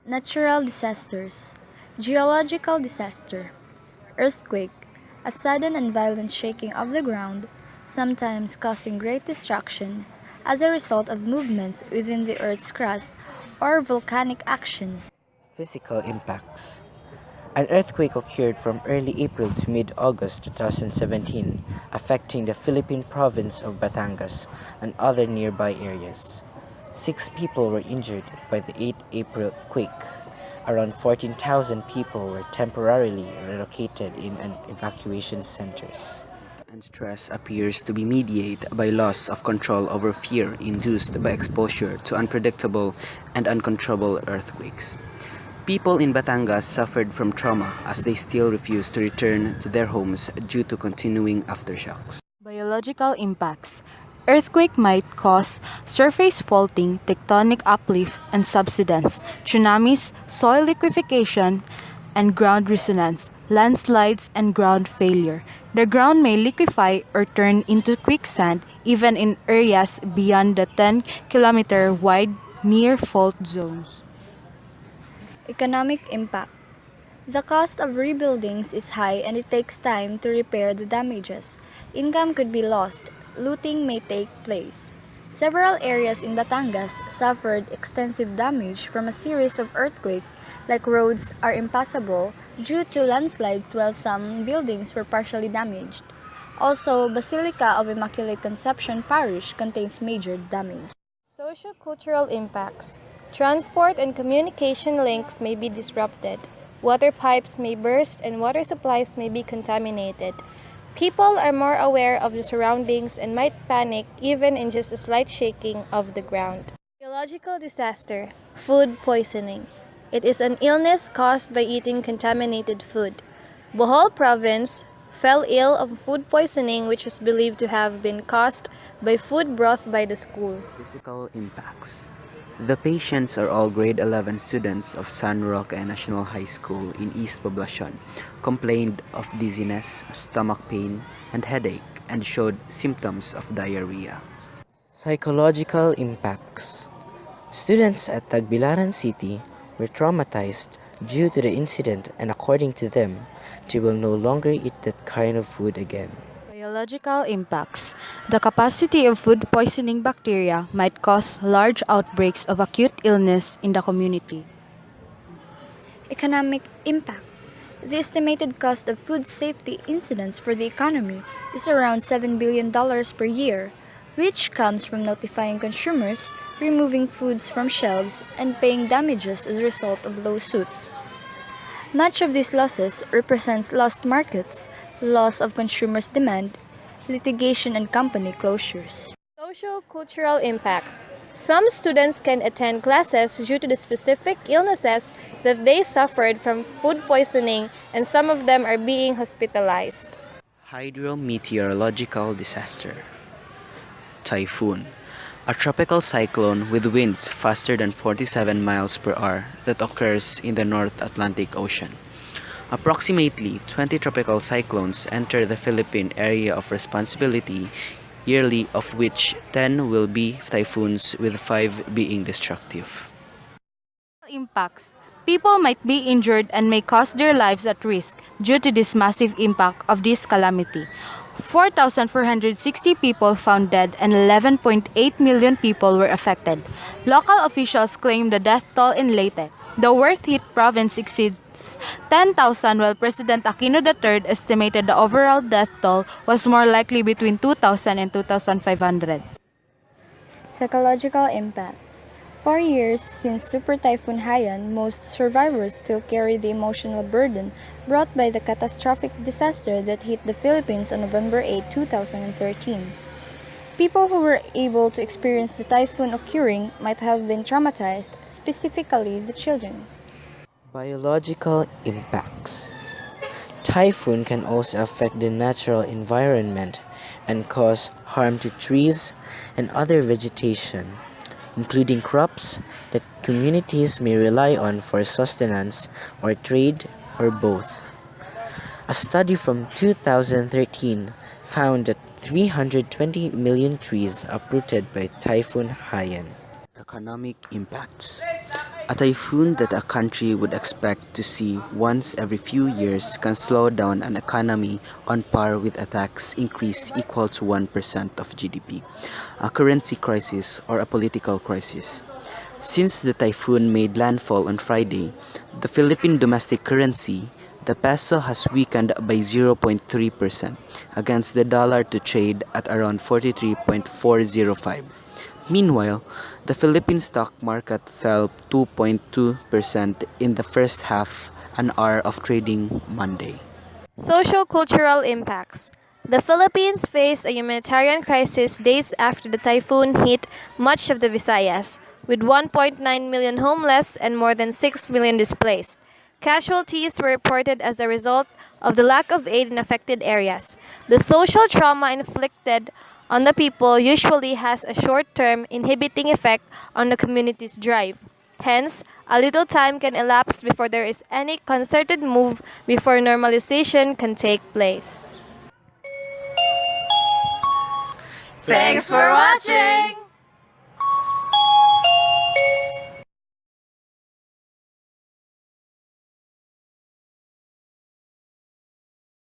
Natural disasters. Geological disaster. Earthquake. A sudden and violent shaking of the ground, sometimes causing great destruction as a result of movements within the Earth's crust or volcanic action. Physical impacts. An earthquake occurred from early April to mid-August 2017, affecting the Philippine province of Batangas and other nearby areas. 6 people were injured by the 8 April quake. Around 14,000 people were temporarily relocated in evacuation centers. And stress appears to be mediated by loss of control over fear induced by exposure to unpredictable and uncontrollable earthquakes. People in Batangas suffered from trauma as they still refuse to return to their homes due to continuing aftershocks. Biological impacts. Earthquake might cause surface faulting, tectonic uplift and subsidence, tsunamis, soil liquefaction, and ground resonance, landslides, and ground failure. The ground may liquefy or turn into quicksand even in areas beyond the 10-kilometer wide near fault zones. Economic impact. The cost of rebuilding is high and it takes time to repair the damages. Income could be lost. Looting may take place. Several areas in Batangas suffered extensive damage from a series of earthquakes, like roads are impassable due to landslides while some buildings were partially damaged. Also, Basilica of Immaculate Conception Parish contains major damage. Socio-cultural impacts. Transport and communication links may be disrupted. Water pipes may burst and water supplies may be contaminated. People are more aware of the surroundings and might panic even in just a slight shaking of the ground. Biological disaster. Food poisoning. It is an illness caused by eating contaminated food. Bohol province fell ill of food poisoning which was believed to have been caused by food brought by the school. Physical impacts. The patients are all grade 11 students of San Roque National High School in East Poblacion, complained of dizziness, stomach pain, and headache, and showed symptoms of diarrhea. Psychological impacts. Students at Tagbilaran City were traumatized due to the incident, and according to them, they will no longer eat that kind of food again. Biological impacts. The capacity of food poisoning bacteria might cause large outbreaks of acute illness in the community. Economic impact. The estimated cost of food safety incidents for the economy is around $7 billion per year, which comes from notifying consumers, removing foods from shelves, and paying damages as a result of lawsuits. Much of these losses represents lost markets, loss of consumers' demand, litigation, and company closures. Social-cultural impacts. Some students can attend classes due to the specific illnesses that they suffered from food poisoning, and some of them are being hospitalized. Hydrometeorological disaster. Typhoon. A tropical cyclone with winds faster than 47 miles per hour that occurs in the North Atlantic Ocean. Approximately 20 tropical cyclones enter the Philippine area of responsibility yearly, of which 10 will be typhoons, with 5 being destructive. Impacts. People might be injured and may cause their lives at risk due to this massive impact of this calamity. 4,460 people found dead and 11.8 million people were affected. Local officials claim the death toll in Leyte, the worst-hit province, exceeds 10,000, while President Aquino III estimated the overall death toll was more likely between 2,000 and 2,500. Psychological impact. 4 years since Super Typhoon Haiyan, most survivors still carry the emotional burden brought by the catastrophic disaster that hit the Philippines on November 8, 2013. People who were able to experience the typhoon occurring might have been traumatized, specifically the children. Biological impacts. Typhoon can also affect the natural environment and cause harm to trees and other vegetation, including crops that communities may rely on for sustenance or trade or both. A study from 2013 found that 320 million trees uprooted by Typhoon Haiyan. Economic impacts. A typhoon that a country would expect to see once every few years can slow down an economy on par with a tax increase equal to 1% of GDP, a currency crisis, or a political crisis. Since the typhoon made landfall on Friday, the Philippine domestic currency, the peso, has weakened by 0.3% against the dollar to trade at around 43.405. Meanwhile, the Philippine stock market fell 2.2% in the first half an hour of trading Monday. Socio-cultural impacts. The Philippines faced a humanitarian crisis days after the typhoon hit much of the Visayas, with 1.9 million homeless and more than 6 million displaced. Casualties were reported as a result of the lack of aid in affected areas. The social trauma inflicted on the people usually has a short-term inhibiting effect on the community's drive. Hence, a little time can elapse before there is any concerted move before normalization can take place. Thanks for watching!